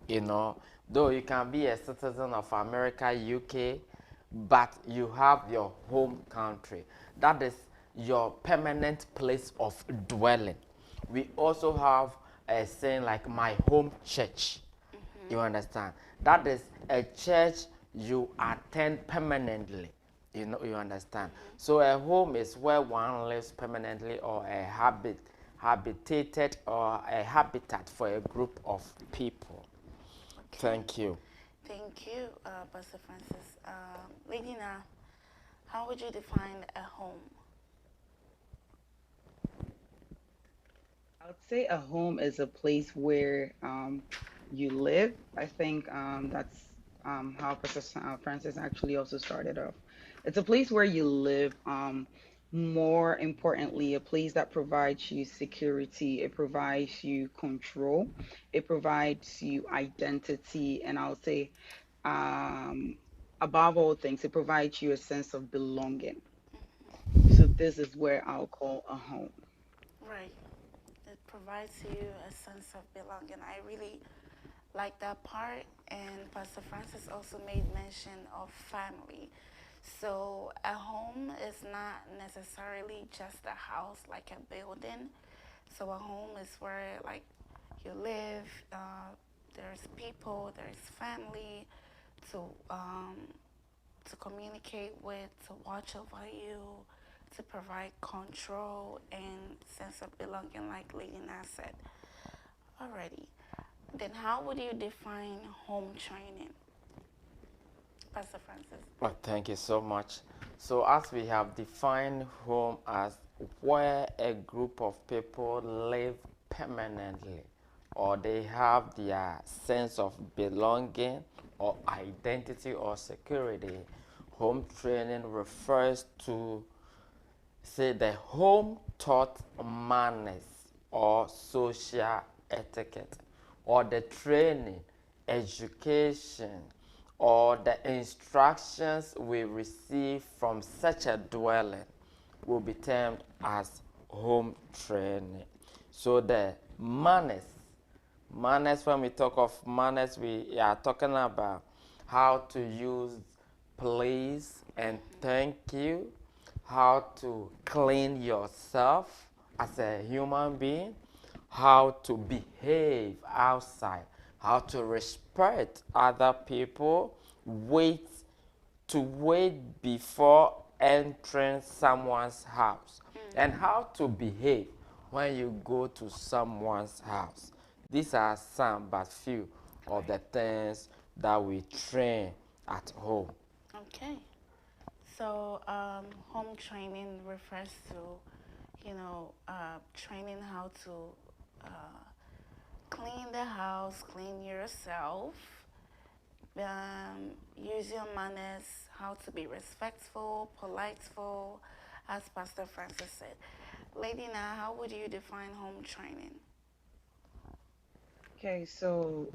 You know, though you can be a citizen of America, UK, but you have your home country. That is your permanent place of dwelling. We also have a saying like my home church. You understand? That is a church you attend permanently. You understand? So a home is where one lives permanently, or a habitated or a habitat for a group of people. Okay. Thank you. Thank you, Pastor Francis. Lady Na, how would you define a home? I would say a home is a place where you live. I think that's how Professor Francis actually also started off. It's a place where you live. More importantly, a place that provides you security, it provides you control, it provides you identity, and I would say, um, above all things, it provides you a sense of belonging. So this is where I'll call a home. Right. It provides you a sense of belonging. I really like that part. And Pastor Francis also made mention of family. So a home is not necessarily just a house, like a building. So a home is where like you live. There's people. There's family to um, to communicate with, to watch over you, to provide control and sense of belonging, like Lady Nas said. Alrighty. Then how would you define home training, Pastor Francis? Well, thank you so much. So, as we have defined home as where a group of people live permanently, or they have their sense of belonging or identity or security, home training refers to, say, the home taught manners or social etiquette, or the training, education, or the instructions we receive from such a dwelling will be termed as home training. So the manners, when we talk of manners, we are talking about how to use please and thank you, how to clean yourself as a human being, how to behave outside, how to respect other people, wait to wait before entering someone's house, and how to behave when you go to someone's house. These are some but few of Right. the things that we train at home. Okay. So home training refers to, training how to uh, clean the house, clean yourself, use your manners, how to be respectful, politeful, as Pastor Francis said. Lady Na, how would you define home training? Okay, so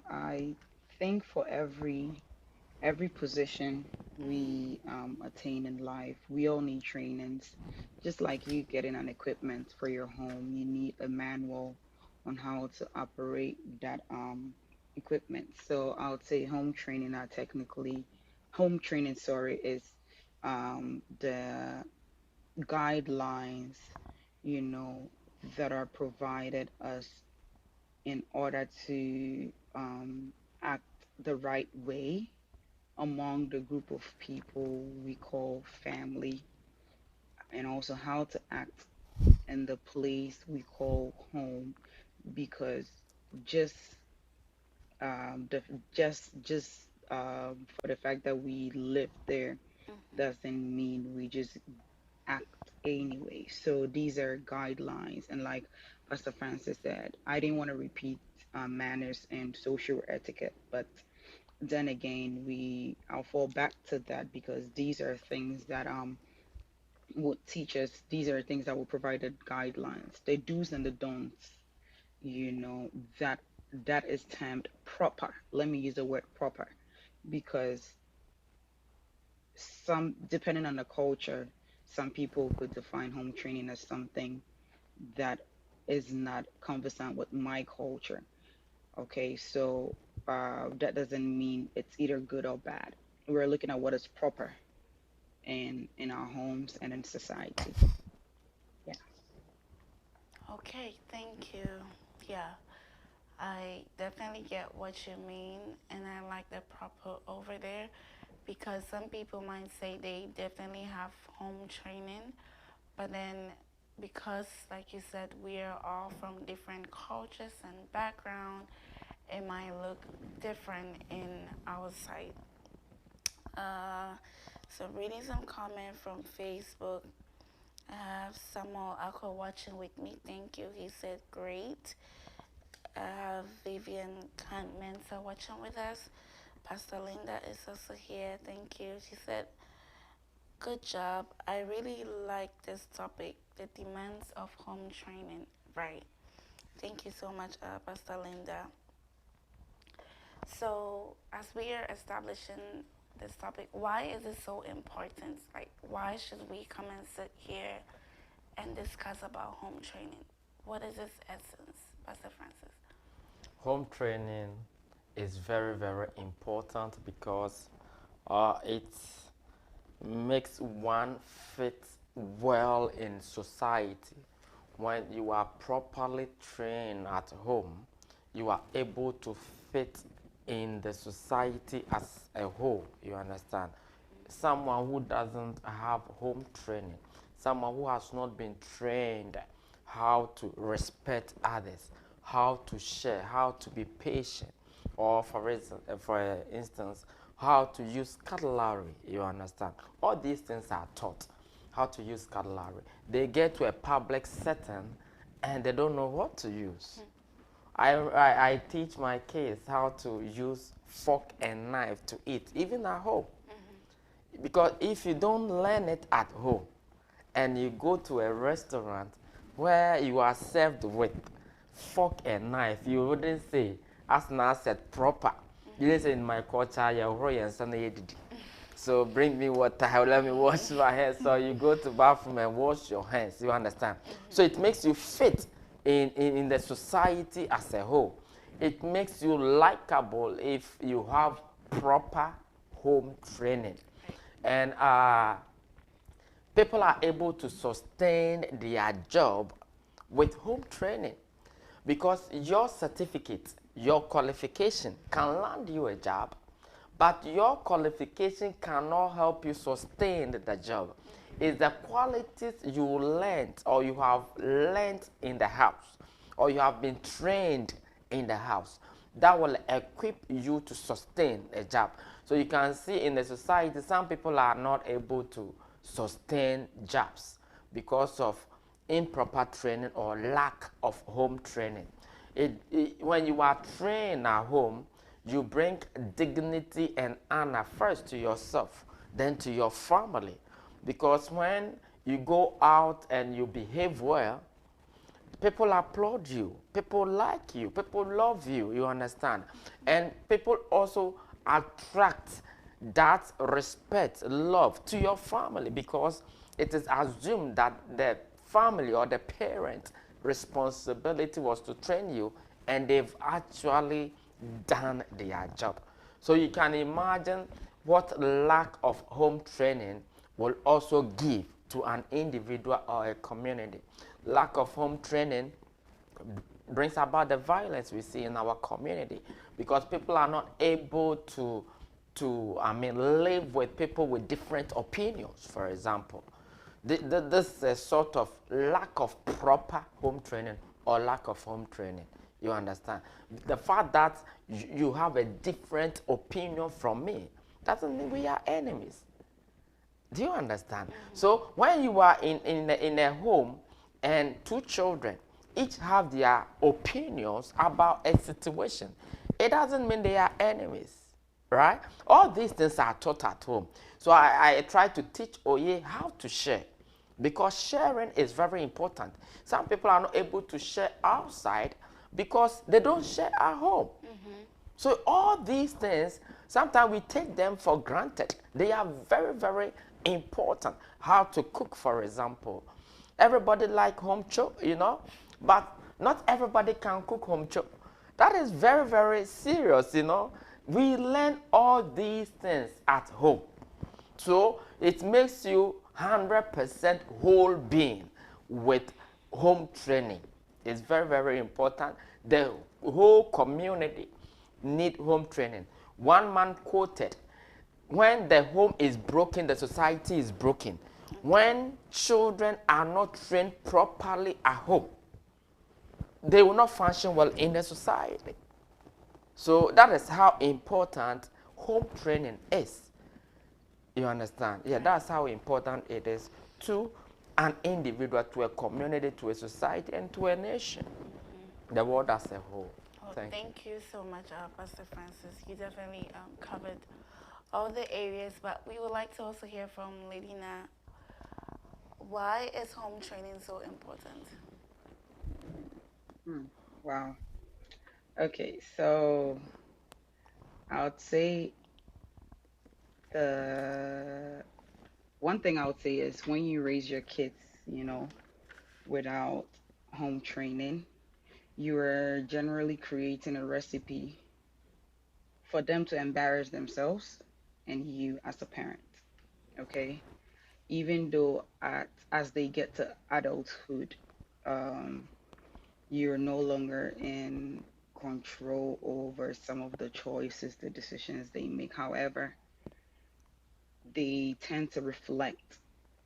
I think for every position we attain in life, we all need trainings. Just like you getting an equipment for your home, you need a manual on how to operate that equipment. So I would say home training, sorry, is the guidelines, you know, that are provided us in order to act the right way among the group of people we call family, and also how to act in the place we call home. Because just the just for the fact that we live there doesn't mean we just act anyway. So these are guidelines, and like Pastor Francis said, I didn't want to repeat manners and social etiquette, but then again, I'll fall back to that because these are things that would teach us. These are things that will provide the guidelines, the do's and the don'ts. You know that that is termed proper. Let me use the word proper because some, depending on the culture, some people could define home training as something that is not conversant with my culture. Okay, so that doesn't mean it's either good or bad. We're looking at what is proper in our homes and in society. Yeah. Okay, thank you. Yeah, I definitely get what you mean, and I like the proper over there because some people might say they definitely have home training, but then because, like you said, we are all from different cultures and background, it might look different in our side. Uh, so reading some comment from Facebook. I have Samuel Ako watching with me. Thank you. He said great. I have Vivian Mensa watching with us. Pastor Linda is also here. Thank you. She said, good job. I really like this topic, the demands of home training. Right. Thank you so much, Pastor Linda. So, as we are establishing this topic, why is it so important? Like, why should we come and sit here and discuss about home training? What is its essence, Pastor Francis? Home training is very, very important because it makes one fit well in society. When you are properly trained at home, you are able to fit in the society as a whole, you understand? Someone who doesn't have home training, someone who has not been trained how to respect others, how to share, how to be patient, or for instance, how to use cutlery, you understand? All these things are taught, how to use cutlery. They get to a public setting and they don't know what to use. I teach my kids how to use fork and knife to eat, even at home. Because if you don't learn it at home and you go to a restaurant where you are served with fork and knife, you wouldn't say, as Naa said, proper. You didn't say in my culture, so bring me water, let me wash my hands. So you go to bathroom and wash your hands, you understand? So it makes you fit in the society as a whole. It makes you likable if you have proper home training. And people are able to sustain their job with home training because your certificate, your qualification can land you a job, but your qualification cannot help you sustain the job. It's the qualities you learned or you have learned in the house or you have been trained in the house that will equip you to sustain a job. So you can see in the society, some people are not able to sustain jobs because of improper training or lack of home training. When you are trained at home, you bring dignity and honor first to yourself, then to your family. Because when you go out and you behave well, people applaud you, people like you, people love you, you understand? And people also attract that respect, love to your family because it is assumed that the family or the parent responsibility was to train you and they've actually done their job. So you can imagine what lack of home training will also give to an individual or a community. Lack of home training brings about the violence we see in our community because people are not able to live with people with different opinions, for example. This is a sort of lack of proper home training or lack of home training. You understand? The fact that you have a different opinion from me doesn't mean we are enemies. Do you understand? So when you are in a home and two children each have their opinions about a situation, it doesn't mean they are enemies, right? All these things are taught at home. So I try to teach Oye how to share because sharing is very important. Some people are not able to share outside because they don't share at home. So all these things, sometimes we take them for granted. They are very, very important. How to cook, for example. Everybody like home chop, you know, but not everybody can cook home chop. That is very, very serious, you know. We learn all these things at home. So it makes you 100% whole being with home training. It's very, very important. The whole community need home training. One man quoted, when the home is broken, the society is broken. When children are not trained properly at home, they will not function well in the society. So that is how important home training is. You understand? Yeah, that's how important it is to an individual, to a community, to a society, and to a nation. The world as a whole. Oh, Thank you. thank you so much, Pastor Francis. You definitely covered all the areas, but we would like to also hear from Lady Naa. Why is home training so important? Hmm. Wow. Okay, so I would say the one thing I would say is when you raise your kids, without home training, you are generally creating a recipe for them to embarrass themselves and you as a parent. Okay, even though as they get to adulthood, um, you're no longer in control over some of the choices, the decisions they make. However, they tend to reflect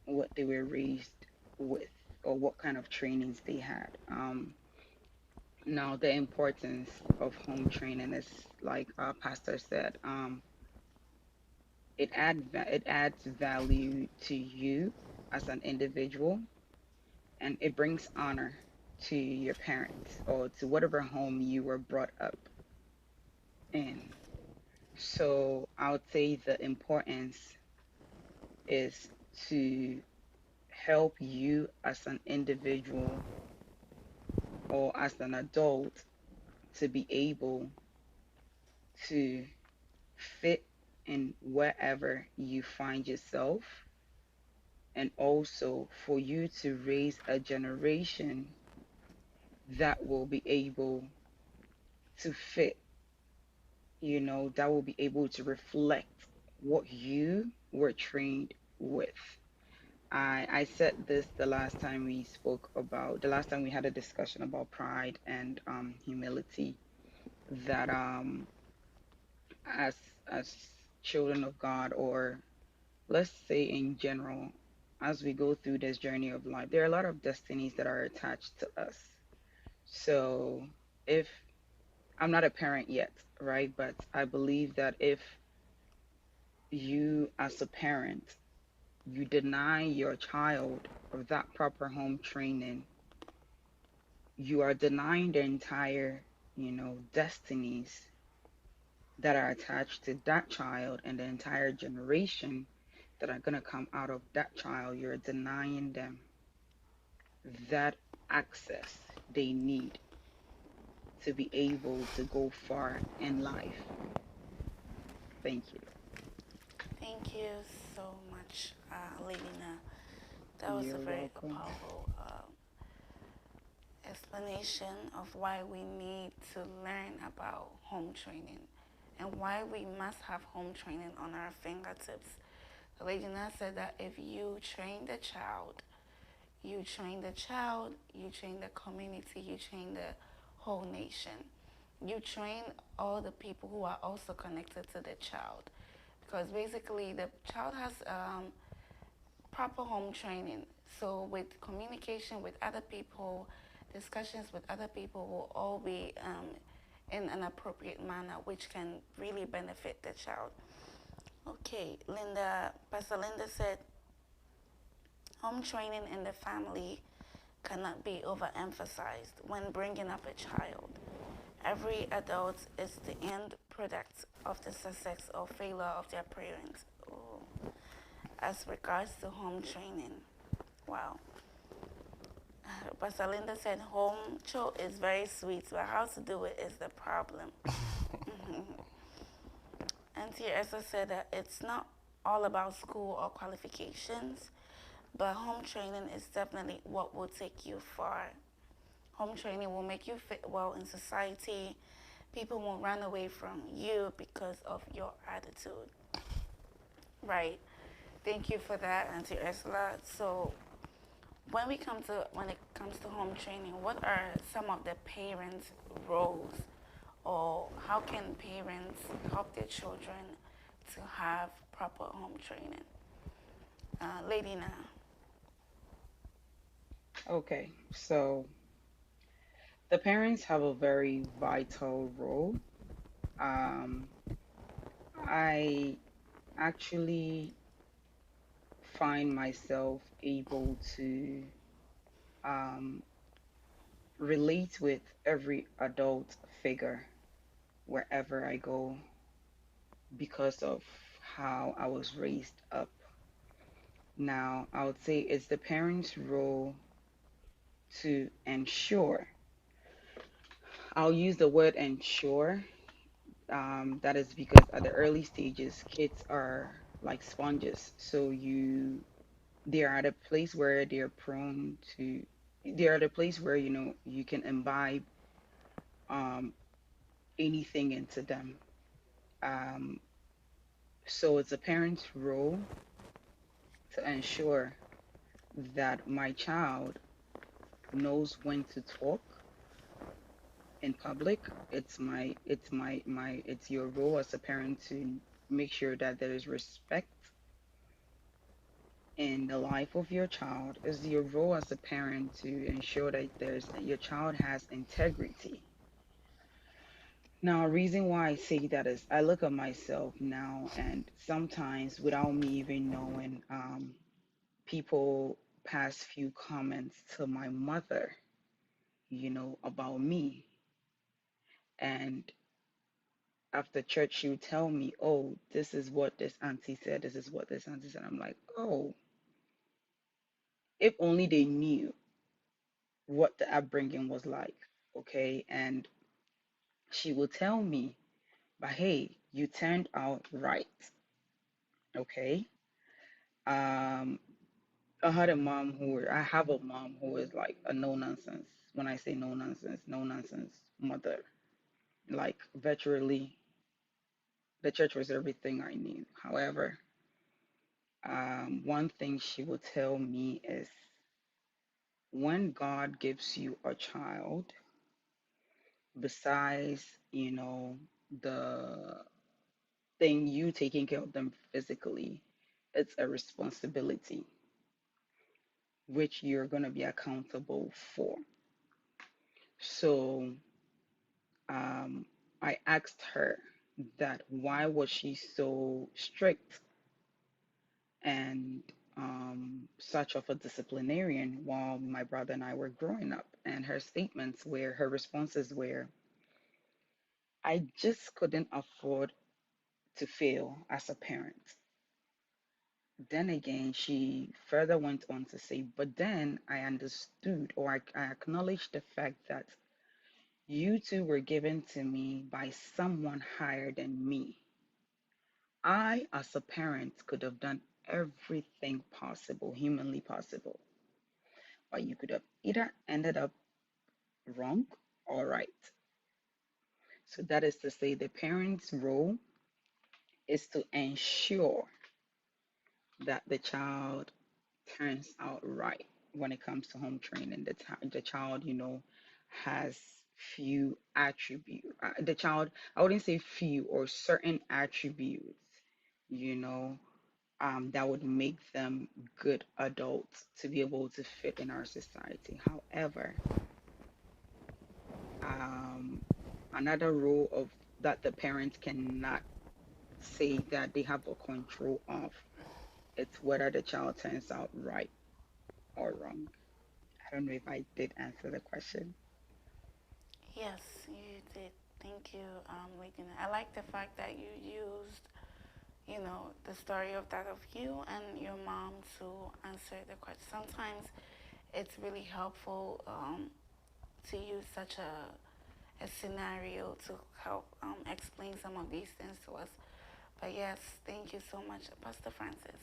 what they were raised with or what kind of trainings they had. Now, the importance of home training is like our pastor said, it adds value to you as an individual, and it brings honor to your parents or to whatever home you were brought up in. So I would say the importance is to help you as an individual or as an adult to be able to fit in wherever you find yourself, and also for you to raise a generation that will be able to fit, that will be able to reflect what you were trained with. I said this the last time we had a discussion about pride and humility, that as as children of God, or let's say in general, as we go through this journey of life, there are a lot of destinies that are attached to us. So if I'm not a parent yet, right? But I believe that if you as a parent, you deny your child of that proper home training, you are denying the entire, destinies that are attached to that child and the entire generation that are going to come out of that child. You're denying them that access they need to be able to go far in life. Thank you. Thank you so much, Lady Naa. That was a You're very welcome. powerful explanation of why we need to learn about home training and why we must have home training on our fingertips. The Lady Naa said that if you train the child, you train the child, you train the community, you train the whole nation. You train all the people who are also connected to the child. Because basically, the child has proper home training. So, with communication with other people, discussions with other people will all be in an appropriate manner, which can really benefit the child. Okay, Pastor Linda said, home training in the family cannot be overemphasized when bringing up a child. Every adult is the end product of the success or failure of their parents. Oh. As regards to home training, wow. Pastor Linda said home cho is very sweet, but how to do it is the problem. Auntie Esther said that it's not all about school or qualifications, but home training is definitely what will take you far. Home training will make you fit well in society people won't run away from you because of your attitude. Right. Thank you for that, Auntie Ursula. So when it comes to home training, what are some of the parents' roles, or how can parents help their children to have proper home training? Lady Na. Okay, so the parents have a very vital role. Um, I actually find myself able to um, relate with every adult figure wherever I go because of how I was raised up. Now, I would say it's the parents' role to ensure. I'll use the word ensure. That is because at the early stages, kids are like sponges. So they are at a place where they're prone to, they're at a place where, you can imbibe um, anything into them. Um, so it's a parent's role to ensure that my child knows when to talk in public. It's your role as a parent to make sure that there is respect in the life of your child. It's your role as a parent to ensure that there's your child has integrity. Now, a reason why I say that is I look at myself now, and sometimes without me even knowing, people pass few comments to my mother, about me. And after church, she would tell me, "Oh, this is what this auntie said. This is what this auntie said." I'm like, "Oh, if only they knew what the upbringing was like." Okay. And she will tell me, "But hey, you turned out right." Okay. Um, I have a mom who is like a no nonsense. When I say no nonsense, no nonsense mother. Like virtually, the church was everything I knew. However, one thing she will tell me is when God gives you a child, besides, the thing you taking care of them physically, it's a responsibility which you're going to be accountable for. So um, I asked her that why was she so strict and such of a disciplinarian while my brother and I were growing up. And her responses were, I just couldn't afford to fail as a parent. Then again, she further went on to say, but then I understood, or I acknowledged the fact that you two were given to me by someone higher than me. I, as a parent, could have done everything possible, humanly possible, but you could have either ended up wrong or right. So that is to say, the parent's role is to ensure that the child turns out right when it comes to home training. The child, has few attributes. The child, I wouldn't say few or certain attributes, you know, that would make them good adults to be able to fit in our society. However, um, another role of that the parents cannot say that they have a control of, it's whether the child turns out right or wrong. I don't know if I did answer the question. Yes, you did. Thank you, Lady Na. I like the fact that you used, the story of that of you and your mom to answer the question. Sometimes it's really helpful to use such a scenario to help explain some of these things to us. But yes, thank you so much, Pastor Francis.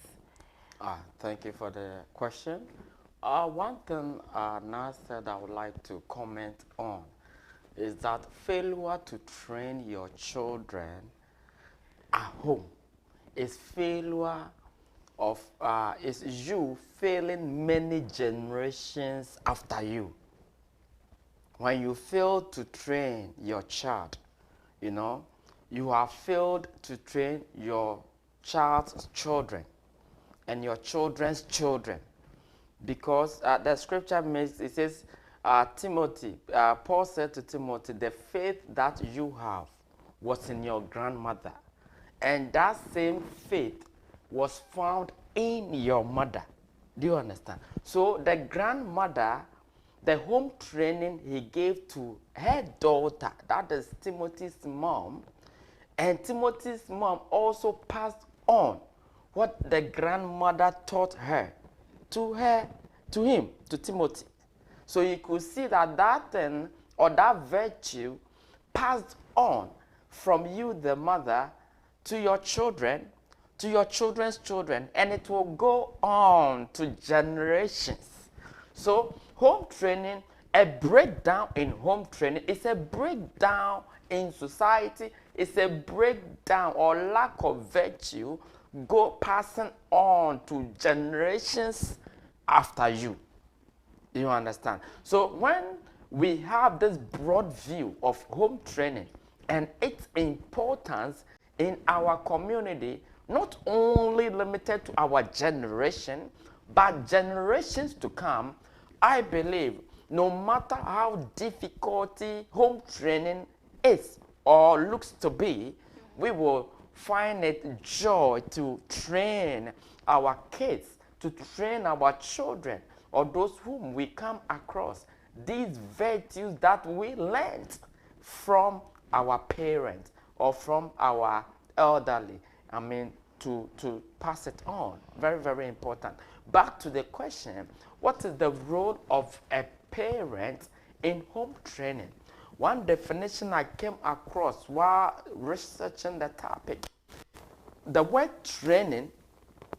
Thank you for the question. One thing Nas said I would like to comment on. is that failure to train your children at home is failure of, is you failing many generations after you. When you fail to train your child, you know, you have failed to train your child's children and your children's children. Because the scripture makes, it says, Timothy, Paul said to Timothy, the faith that you have was in your grandmother. And that same faith was found in your mother. Do you understand? So the grandmother, the home training he gave to her daughter, that is Timothy's mom, and Timothy's mom also passed on what the grandmother taught her, to him, to Timothy. So you could see that that thing or that virtue passed on from you, the mother, to your children, to your children's children, and it will go on to generations. So home training, a breakdown in home training is a breakdown in society, it's a breakdown or lack of virtue passing on to generations after you. You understand? So when we have this broad view of home training and its importance in our community, not only limited to our generation, but generations to come, I believe no matter how difficult home training is or looks to be, we will find it joy to train our kids, to train our children, or those whom we come across, these virtues that we learned from our parents or from our elderly. I mean, to pass it on. Very, very important. Back to the question, what is the role of a parent in home training? One definition I came across while researching the topic, the word training,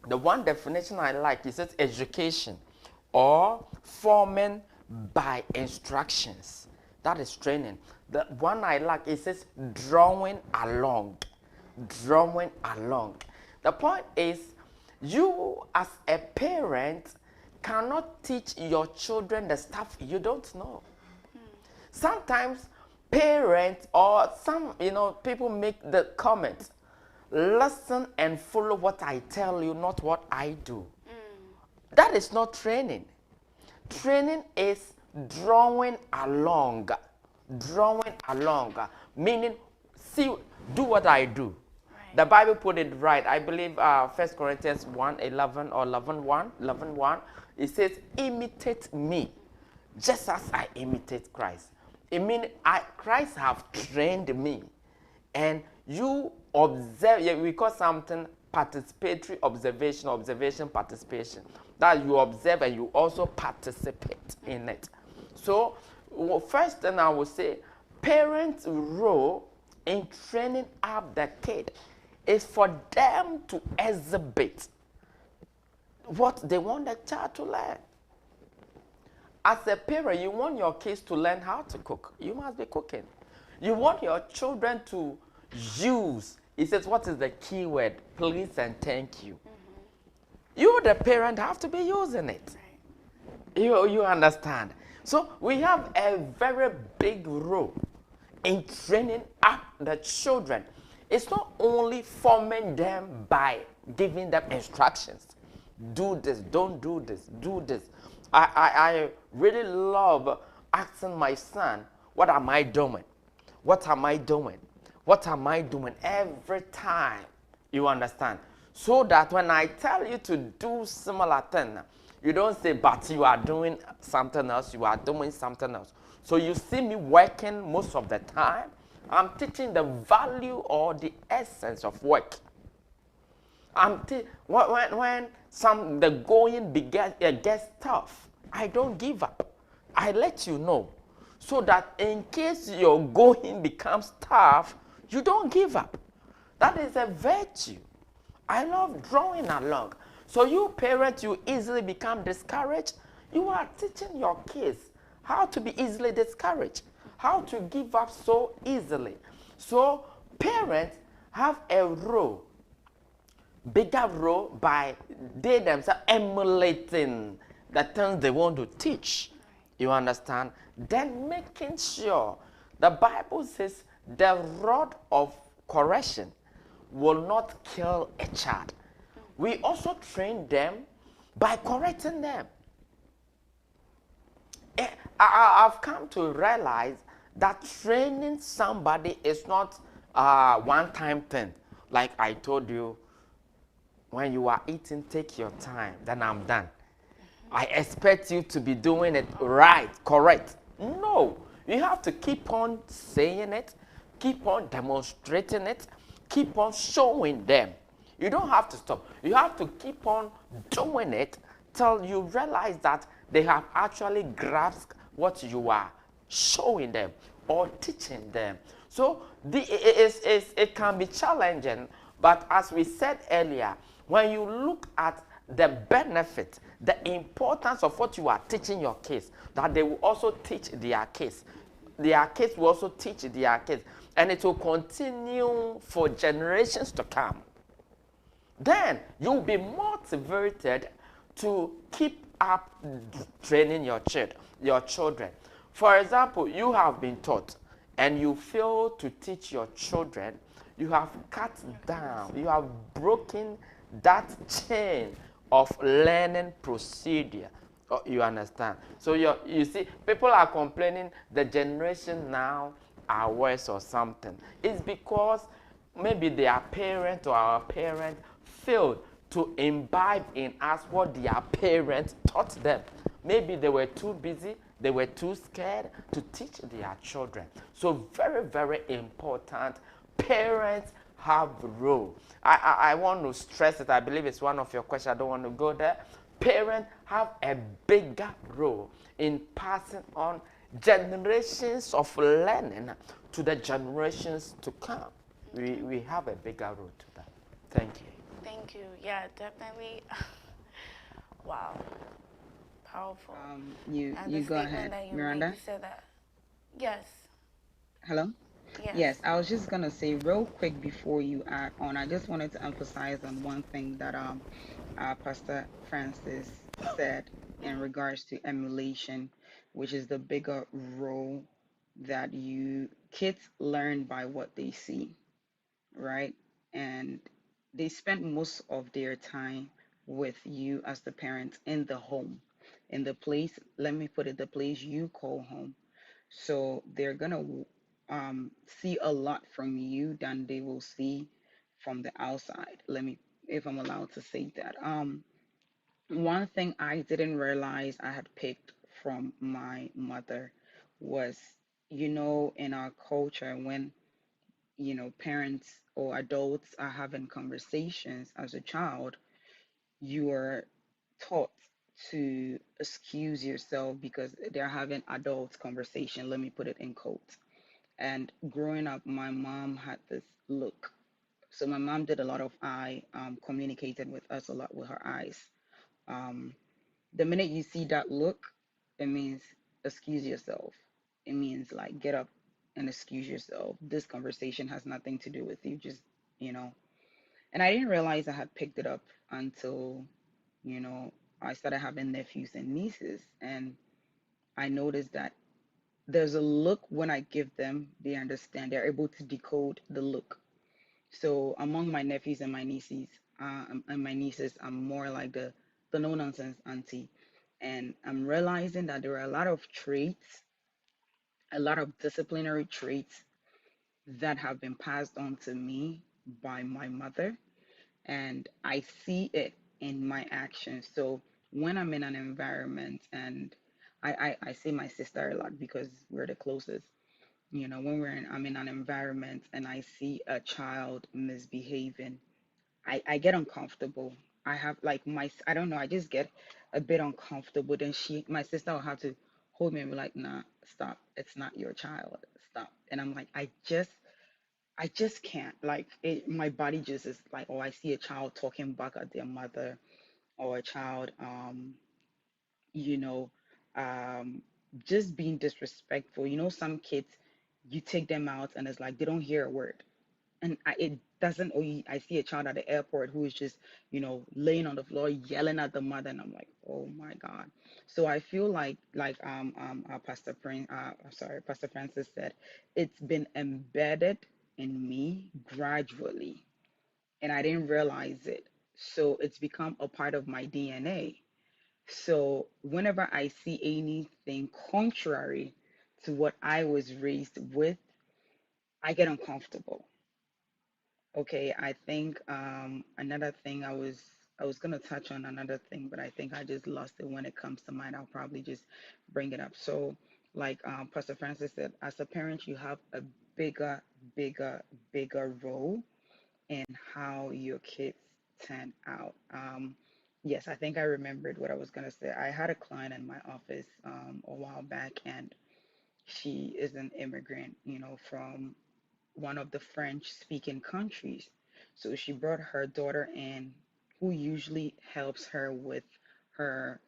the one definition I like, it says education or forming by instructions. That is training. The one I like, it says drawing along. Drawing along. The point is, you as a parent cannot teach your children the stuff you don't know. Sometimes parents or some, people make the comment, listen and follow what I tell you, not what I do. That is not training. Training is drawing along. Drawing along. Meaning, see, do what I do. Right. The Bible put it right. I believe 1 Corinthians 1:11 or 11:1, it says, imitate me, just as I imitate Christ. It means Christ have trained me. And you observe, we call something participatory observation, participation. That you observe and you also participate in it. So, first thing I would say, parents' role in training up the kid is for them to exhibit what they want the child to learn. As a parent, you want your kids to learn how to cook. You must be cooking. You want your children to use. It says, what is the key word? Please and thank you. You, the parent, have to be using it. You understand? So we have a very big role in training up the children. It's not only forming them by giving them instructions. Do this, don't do this, do this. I really love asking my son, what am I doing? What am I doing? What am I doing every time? You understand? So that when I tell you to do similar thing, you don't say, but you are doing something else, you are doing something else. So you see me working most of the time. I'm teaching the value or the essence of work. When the going gets tough, I don't give up. I let you know. So that in case your going becomes tough, you don't give up. That is a virtue. I love drawing along. So you parents, you easily become discouraged. You are teaching your kids how to be easily discouraged. how to give up so easily. So parents have a role, bigger role, by they themselves emulating the things they want to teach. You understand? Then making sure, the Bible says the rod of correction will not kill a child. We also train them by correcting them. I've come to realize that training somebody is not a one-time thing. Like I told you, when you are eating, take your time, then I'm done. I expect you to be doing it right, correct. No, you have to keep on saying it, keep on demonstrating it, keep on showing them. You don't have to stop. You have to keep on doing it till you realize that they have actually grasped what you are showing them or teaching them. So it can be challenging, but as we said earlier, when you look at the benefit, the importance of what you are teaching your kids, that they will also teach their kids. Their kids will also teach their kids. And it will continue for generations to come. Then you'll be motivated to keep up training your children. For example, you have been taught and you fail to teach your children, you have cut down, you have broken that chain of learning procedure. Oh, you understand? So you see, people are complaining the generation now are worse or something. It's because maybe their parent or our parent failed to imbibe in us what their parents taught them. Maybe they were too busy, they were too scared to teach their children. So very, very important. Parents have role. I want to stress it. I believe it's one of your questions. I don't want to go there. Parents have a bigger role in passing on generations of learning to the generations to come. We have a bigger role to that. Thank you. Thank you. Yeah, definitely. Wow, powerful. And You the go statement ahead, that you made, Miranda. you said that. Yes, Hello? yes. Yes, I was just gonna say real quick before you add on, I just wanted to emphasize on one thing that Pastor Francis said in regards to emulation, which is the bigger role that you kids learn by what they see, right? And they spend most of their time with you as the parent in the home, in the place, let me put it, the place you call home. So they're gonna see a lot from you than they will see from the outside. Let me, if I'm allowed to say that. One thing I didn't realize I had picked from my mother was, in our culture, when parents or adults are having conversations as a child, you are taught to excuse yourself because they're having adult conversation. Let me put it in quotes. And growing up, my mom had this look. So my mom did a lot of eye, communicated with us a lot with her eyes. Um, the minute you see that look, it means excuse yourself. It means like get up and excuse yourself. This conversation has nothing to do with you. Just, you know. And I didn't realize I had picked it up until, you know, I started having nephews and nieces. And I noticed that there's a look when I give them, they understand, they're able to decode the look. So among my nephews and my nieces, I'm more like the no nonsense auntie, and I'm realizing that there are a lot of traits, a lot of disciplinary traits that have been passed on to me by my mother, and I see it in my actions. So when I'm in an environment, and I say my sister a lot because we're the closest. When I'm in an environment and I see a child misbehaving, I get uncomfortable. I have like I don't know, I just get a bit uncomfortable. Then my sister will have to hold me and be like, nah, stop. It's not your child. Stop. And I'm like, I just can't. Like my body just is like, oh, I see a child talking back at their mother, or a child, you know, um, just being disrespectful. You know, some kids, you take them out and it's like they don't hear a word. And it doesn't, or I see a child at the airport who is just, laying on the floor yelling at the mother, and I'm like, oh my God. So I feel Pastor Francis said, it's been embedded in me gradually, and I didn't realize it. So it's become a part of my DNA. So whenever I see anything contrary to what I was raised with, I get uncomfortable. Okay, I think another thing I was gonna touch on another thing, but I think I just lost it. When it comes to mind, I'll probably just bring it up. So, like Pastor Francis said, as a parent, you have a bigger, bigger, bigger role in how your kids turn out. Yes, I think I remembered what I was gonna say. I had a client in my office a while back, and she is an immigrant, from one of the French speaking countries. So she brought her daughter in, who usually helps her with her,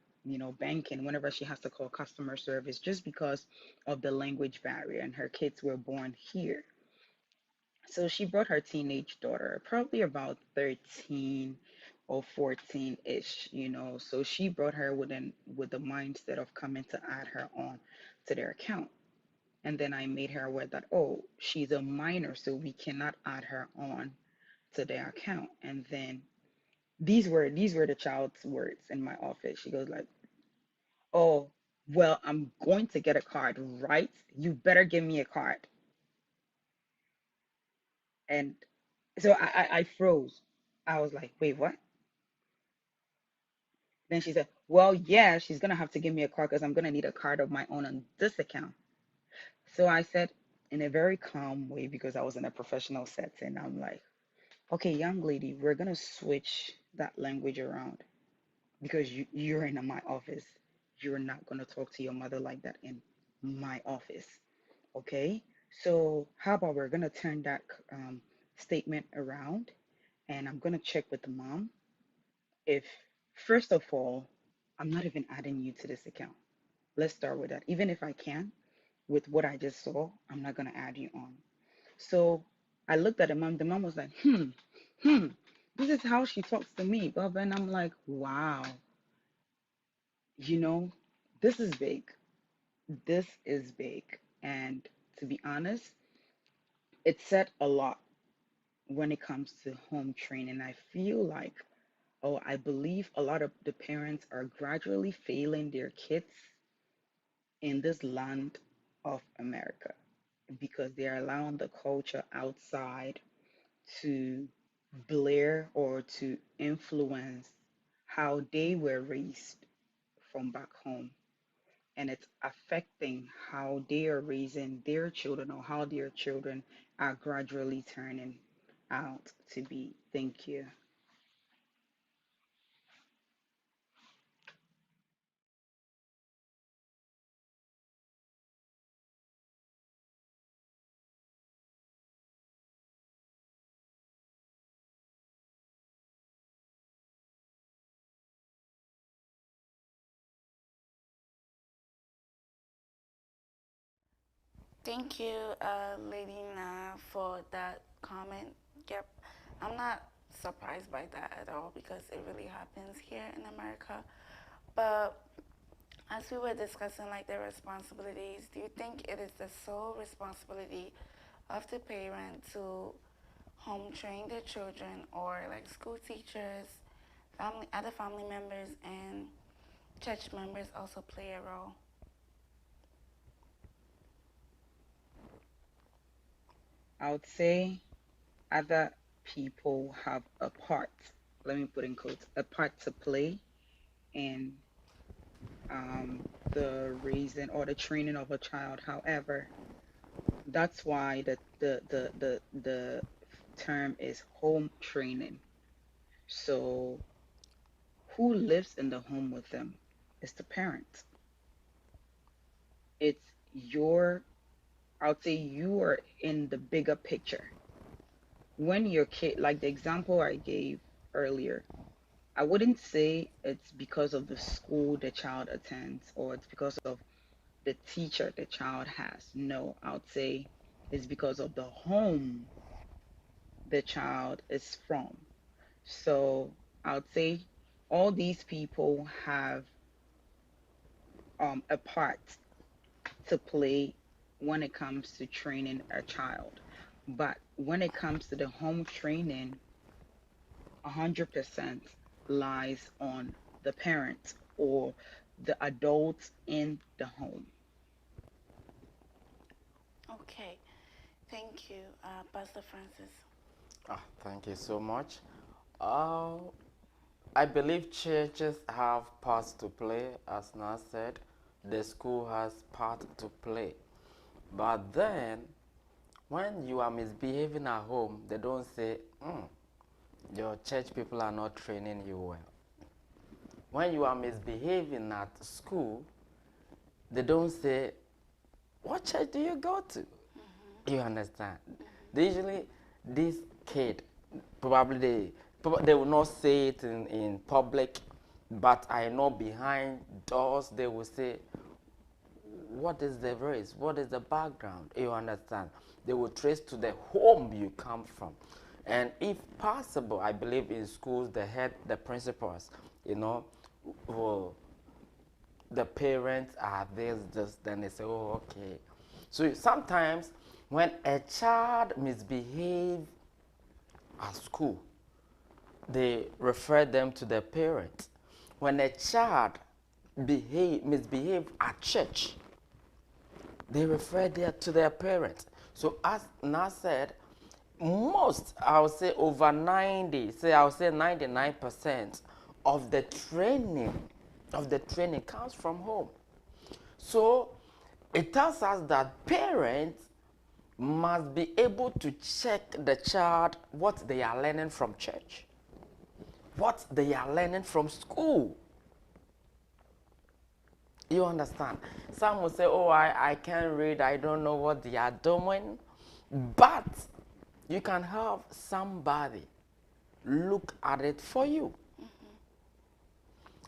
banking whenever she has to call customer service, just because of the language barrier. And her kids were born here. So she brought her teenage daughter, probably about 13 or 14-ish, So she brought her with the mindset of coming to add her on to their account. And then I made her aware that, oh, she's a minor, so we cannot add her on to their account. And then these were the child's words in my office. She goes like, oh, well, I'm going to get a card, right? You better give me a card. And so I froze. I was like, wait, what? Then she said, well, yeah, she's gonna have to give me a card because I'm gonna need a card of my own on this account. So I said, in a very calm way, because I was in a professional setting, I'm like, okay, young lady, we're gonna switch that language around, because you're in my office. You're not gonna talk to your mother like that in my office, okay? So how about we're gonna turn that statement around, and I'm gonna check with the mom if, first of all, I'm not even adding you to this account. Let's start with that. Even if I can, with what I just saw, I'm not gonna add you on. So I looked at the mom. The mom was like, hmm, this is how she talks to me, blah, blah. And I'm like, wow, you know, this is big. This is big. And to be honest, it said a lot when it comes to home training. I feel like, oh, I believe a lot of the parents are gradually failing their kids in this land of America, because they are allowing the culture outside to blare or to influence how they were raised from back home. And it's affecting how they are raising their children, or how their children are gradually turning out to be. Thank you. Thank you, Lady Na, for that comment. Yep, I'm not surprised by that at all because it really happens here in America. But as we were discussing like the responsibilities, do you think it is the sole responsibility of the parent to home train their children, or like school teachers, other family members, and church members also play a role? I would say other people have a part, let me put in quotes, a part to play in the raising or the training of a child. However, that's why the term is home training. So who lives in the home with them? It's the parent. It's your, I would say you are in the bigger picture. When your kid, like the example I gave earlier, I wouldn't say it's because of the school the child attends, or it's because of the teacher the child has. No, I would say it's because of the home the child is from. So I would say all these people have a part to play when it comes to training a child. But when it comes to the home training, 100% lies on the parent or the adults in the home. Okay, thank you, Pastor Francis. Thank you so much. Uh, I believe churches have parts to play, as Naa said. The school has part to play. But then, when you are misbehaving at home, they don't say, your church people are not training you well. When you are misbehaving at school, they don't say, what church do you go to? You understand? They usually, this kid, probably they will not say it in public, but I know behind doors they will say, what is the race? What is the background? You understand? They will trace to the home you come from. And if possible, I believe in schools, the principals, will, the parents are this, then they say, oh, okay. So sometimes when a child misbehaves at school, they refer them to the parents. When a child misbehave at church, they refer there to their parents. So as Naa said, most, I would say over 99% of the training comes from home. So it tells us that parents must be able to check the child what they are learning from church, what they are learning from school. You understand? Some will say, oh, I can't read, I don't know what they are doing. But you can have somebody look at it for you.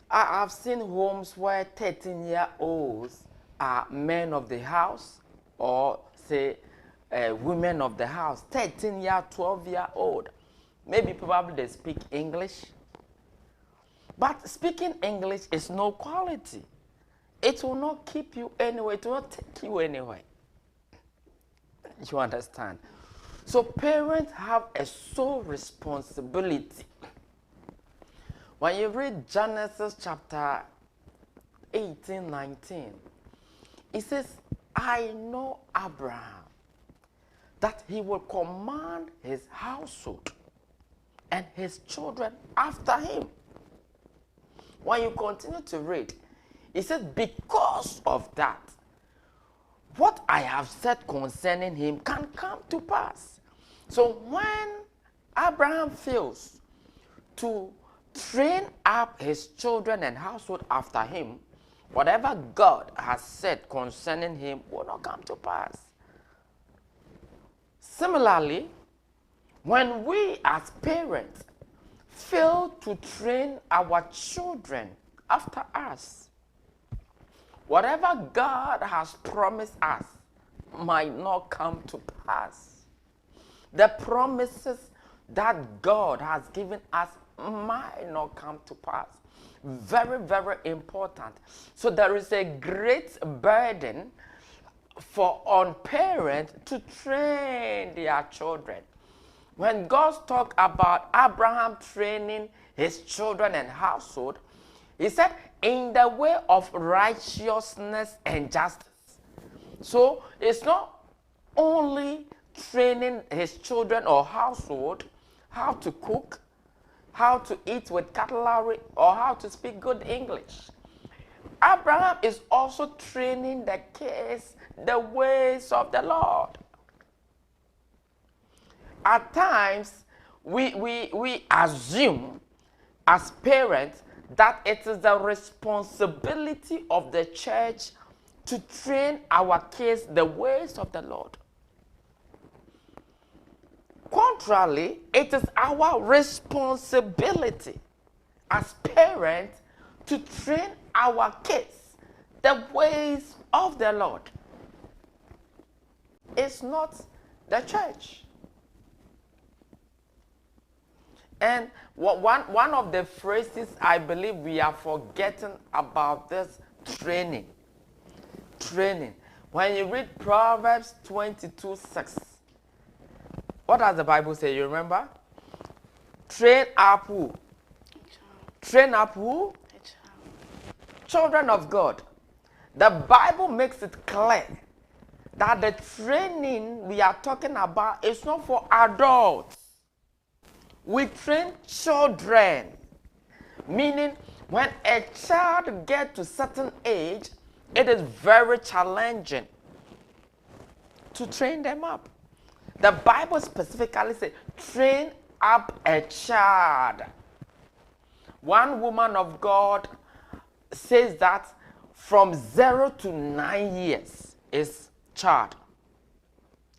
I've seen homes where 13-year-olds are men of the house, or say women of the house, 13-year, 12-year-old. Maybe probably they speak English. But speaking English is no quality. It will not keep you anywhere. It will not take you anywhere. You understand? So parents have a sole responsibility. When you read Genesis chapter 18, 19, it says, I know Abraham, that he will command his household and his children after him. When you continue to read, it says, because of that, what I have said concerning him can come to pass. So when Abraham fails to train up his children and household after him, whatever God has said concerning him will not come to pass. Similarly, when we as parents fail to train our children after us, whatever God has promised us might not come to pass. The promises that God has given us might not come to pass. Very, very important. So there is a great burden on parents to train their children. When God talked about Abraham training his children and household, he said, in the way of righteousness and justice. So it's not only training his children or household how to cook, how to eat with cutlery, or how to speak good English. Abraham is also training the kids the ways of the Lord. At times, we assume as parents that it is the responsibility of the church to train our kids the ways of the Lord. Contrarily, it is our responsibility as parents to train our kids the ways of the Lord. It's not the church. And one of the phrases I believe we are forgetting about this training. Training. When you read Proverbs 22:6, what does the Bible say? You remember? Train up who? Train up who? Children of God. The Bible makes it clear that the training we are talking about is not for adults. We train children. Meaning, when a child gets to a certain age, it is very challenging to train them up. The Bible specifically says, train up a child. One woman of God says that from 0 to 9 years is child.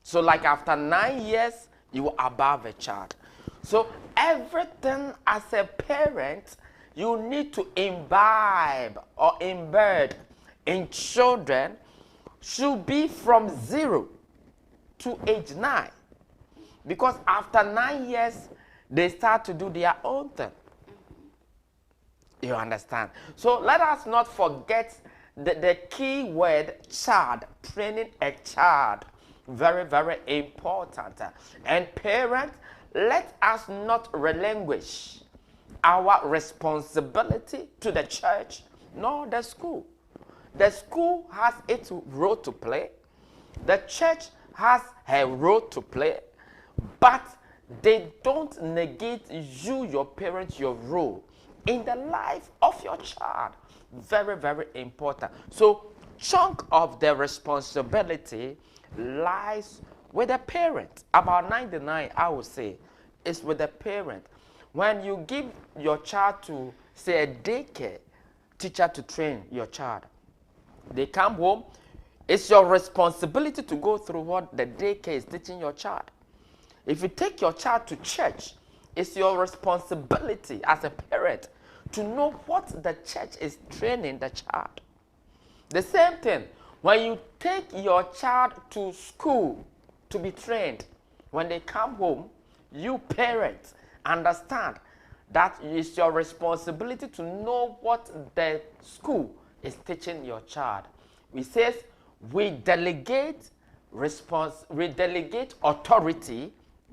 So like after 9 years, you are above a child. So everything as a parent, you need to imbibe or embed in children should be from 0 to age 9. Because after 9 years, they start to do their own thing. You understand? So let us not forget the key word child, training a child. Very, very important. And parents, let us not relinquish our responsibility to the church nor the school. The school has its role to play. The church has her role to play. But they don't negate you, your parents, your role in the life of your child. Very, very important. So, chunk of the responsibility lies with the parent. About 99, I would say, is with the parent. When you give your child to, say, a daycare teacher to train your child, they come home, it's your responsibility to go through what the daycare is teaching your child. If you take your child to church, it's your responsibility as a parent to know what the church is training the child. The same thing, when you take your child to school to be trained, when they come home, you parents understand that it's your responsibility to know what the school is teaching your child. It says we delegate authority,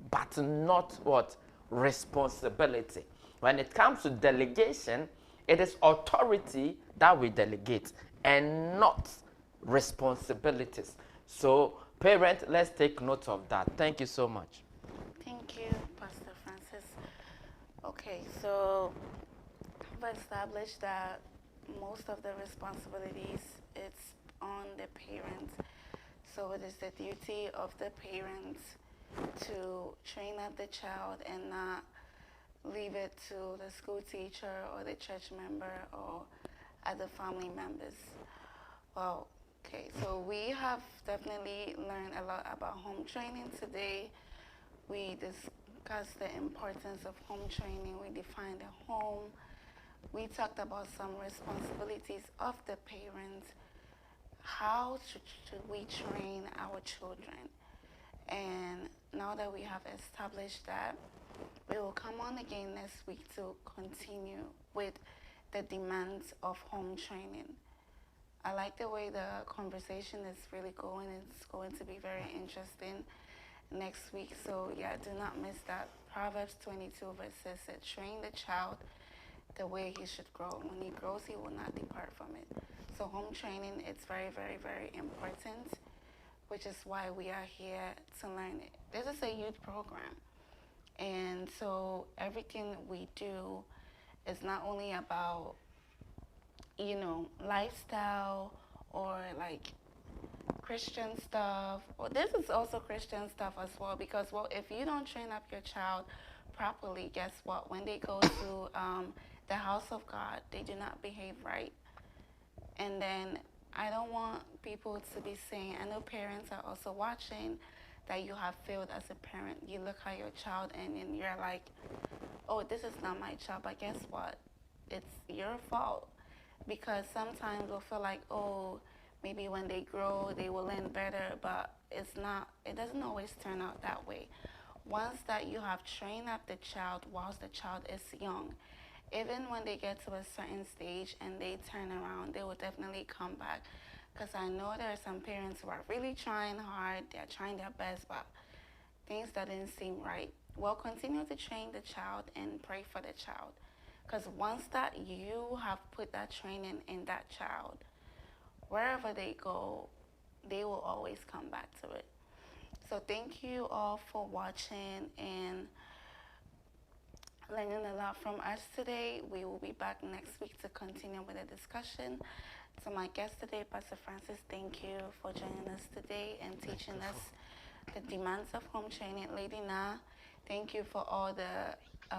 but not what? Responsibility. When it comes to delegation, it is authority that we delegate and not responsibilities. So, parents, let's take note of that. Thank you so much. Thank you, Pastor Francis. Okay, so we've established that most of the responsibilities it's on the parents. So it is the duty of the parents to train up the child and not leave it to the school teacher or the church member or other family members. Well, okay, so we have definitely learned a lot about home training today. We discussed the importance of home training. We defined the home. We talked about some responsibilities of the parents. How should we train our children? And now that we have established that, we will come on again next week to continue with the demands of home training. I like the way the conversation is really going. It's going to be very interesting next week. So yeah, do not miss that. Proverbs 22 verse 6 said, train the child the way he should grow. When he grows, he will not depart from it. So home training, it's very, very, very important, which is why we are here to learn it. This is a youth program. And so everything we do is not only about, lifestyle or like Christian stuff. Well, this is also Christian stuff as well because, well, if you don't train up your child properly, guess what? When they go to the house of God, they do not behave right. And then I don't want people to be saying, I know parents are also watching, that you have failed as a parent. You look at your child and you're like, oh, this is not my child. But guess what? It's your fault. Because sometimes we'll feel like, oh, maybe when they grow they will learn better, but it doesn't always turn out that way. Once that you have trained up the child whilst the child is young, even when they get to a certain stage and they turn around, they will definitely come back. Because I know there are some parents who are really trying hard, they're trying their best, but things that didn't seem right. Well, continue to train the child and pray for the child. Because once that you have put that training in that child, wherever they go, they will always come back to it. So thank you all for watching and learning a lot from us today. We will be back next week to continue with the discussion. To my guest today, Pastor Francis, thank you for joining us today and teaching us the demands of home training. Lady Naa, thank you for all the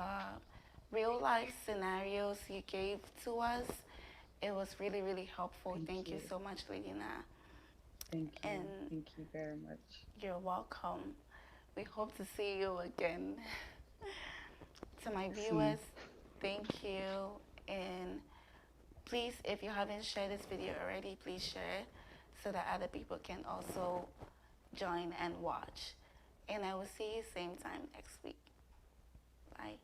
real life scenarios you gave to us. It was really, really helpful. Thank you so much, Lady Naa. Thank you. And Thank you very much. you're welcome. We hope to see you again. To my viewers, thank you. And please, if you haven't shared this video already, please share it so that other people can also join and watch. And I will see you same time next week. Bye.